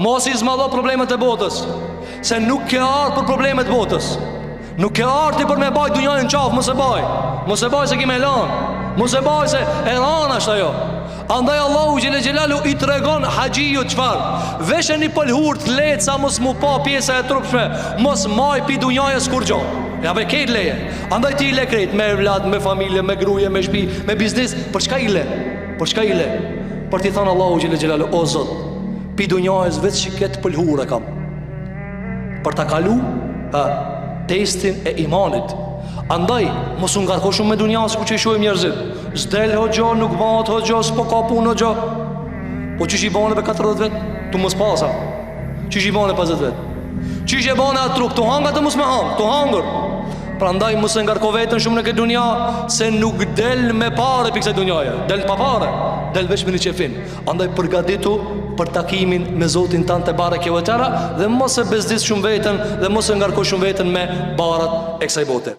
Mos i zmadho problemet e botës, se nuk ke ardhur për problemet e botës. Nuk ke ardhur për me baj dunjën në qafë. Mos e baj se ki me lan. Mos e baj se e lan është ajo. Andaj Allahu xhele xhelalu i tregon haxhiu çfarë? Veshë një pëlhur të lehtë sa mos mu pa pjesa e trupshme. Mos maj pi dunjës kur gjo. Ja ve këtë leje. Andaj ti i le krejt me vlad, me familje, me gruaje, me shtëpi, me biznes. Për çka i le? Për çka i le? Për t'i thënë Allahu xhele xhelalu, o Zot, pi dunjës vetë që këtë pëlhur e kam. Për ta kalu testin e imanit. Andaj, mos u ngarko shumë me dunjas ku që i shojmë njerëzit. S'del hoxha, nuk bëhet hoxha, s'po ka punë hoxha. Po çish i bane për 40 vet? Tu mos pasa. Çish i bane 50 vet? Çish e bane atë trup? Tu hanga të mos me hang, tu hangur. Prandaj mos e ngarko veten shumë në këtë dunja, se nuk del me parë pikë kësaj dunjaje. Del pa parë, del vetëm në çefin. Andaj përgatitu për takimin me Zotin tan te bareke ve teala dhe mos e bezdis shumë veten dhe mos e ngarko shumë veten me barat e kësaj bote.